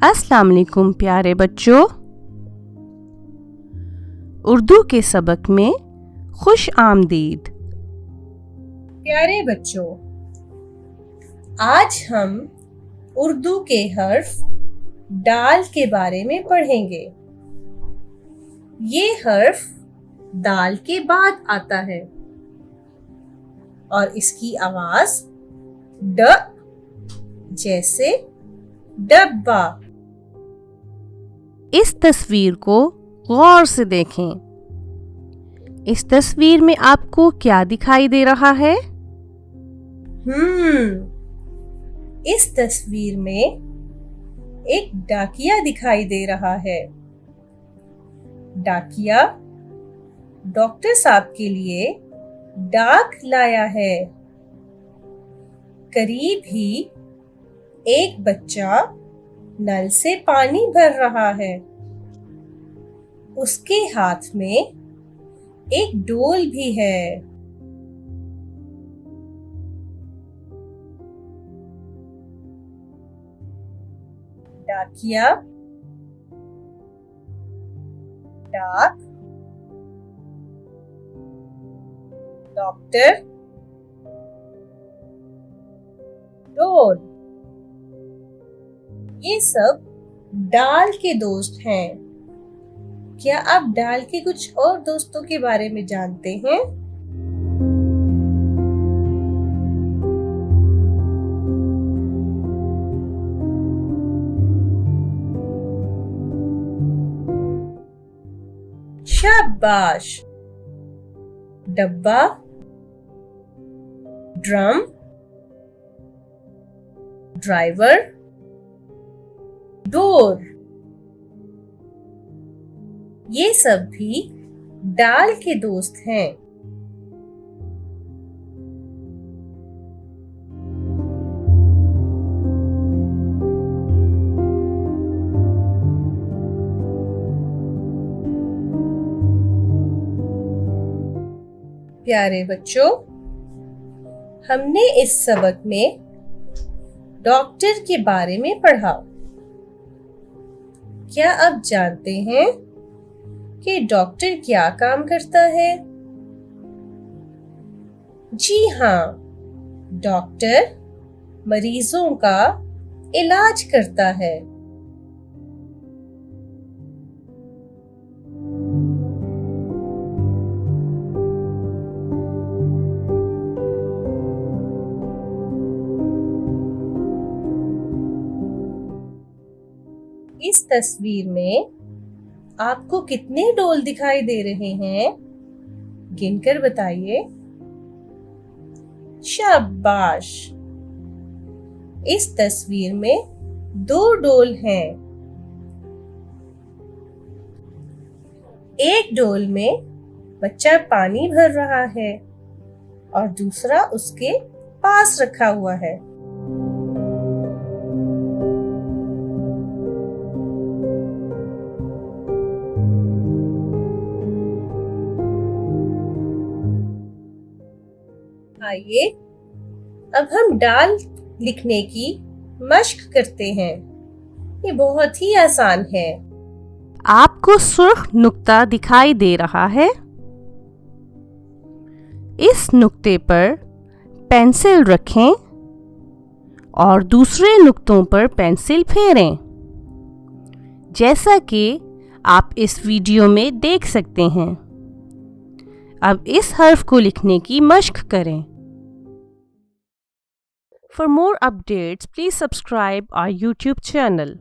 अस्सलाम वालेकुम प्यारे बच्चों। उर्दू के सबक में खुश आमदीद। प्यारे बच्चों, आज हम उर्दू के हर्फ दाल के बारे में पढ़ेंगे। ये हर्फ दाल के बाद आता है और इसकी आवाज ड जैसे डब्बा। इस तस्वीर को गौर से देखें। इस तस्वीर में आपको क्या दिखाई दे रहा है? इस तस्वीर में एक डाकिया दिखाई दे रहा है। डाकिया डॉक्टर साहब के लिए डाक लाया है। करीब ही एक बच्चा नल से पानी भर रहा है। उसके हाथ में एक डोल भी है। डाकिया, डाक, डॉक्टर, डोल, ये सब डाल के दोस्त हैं। क्या आप डाल के कुछ और दोस्तों के बारे में जानते हैं? शाबाश। डब्बा, ड्रम, ड्राइवर, डोर, ये सब भी डाल के दोस्त हैं। प्यारे बच्चों, हमने इस सबक में डॉक्टर के बारे में पढ़ा। क्या आप जानते हैं कि डॉक्टर क्या काम करता है? जी हाँ, डॉक्टर मरीजों का इलाज करता है। इस तस्वीर में आपको कितने डोल दिखाई दे रहे हैं? गिनकर बताइए। शाबाश। इस तस्वीर में 2 डोल हैं। एक डोल में बच्चा पानी भर रहा है और दूसरा उसके पास रखा हुआ है। आइए अब हम डाल लिखने की मश्क करते हैं। ये बहुत ही आसान है। आपको सुर्ख नुक्ता दिखाई दे रहा है। इस नुक्ते पर पेंसिल रखें और दूसरे नुक्तों पर पेंसिल फेरें, जैसा कि आप इस वीडियो में देख सकते हैं। अब इस हर्फ को लिखने की मश्क करें। For more updates, please subscribe our YouTube channel.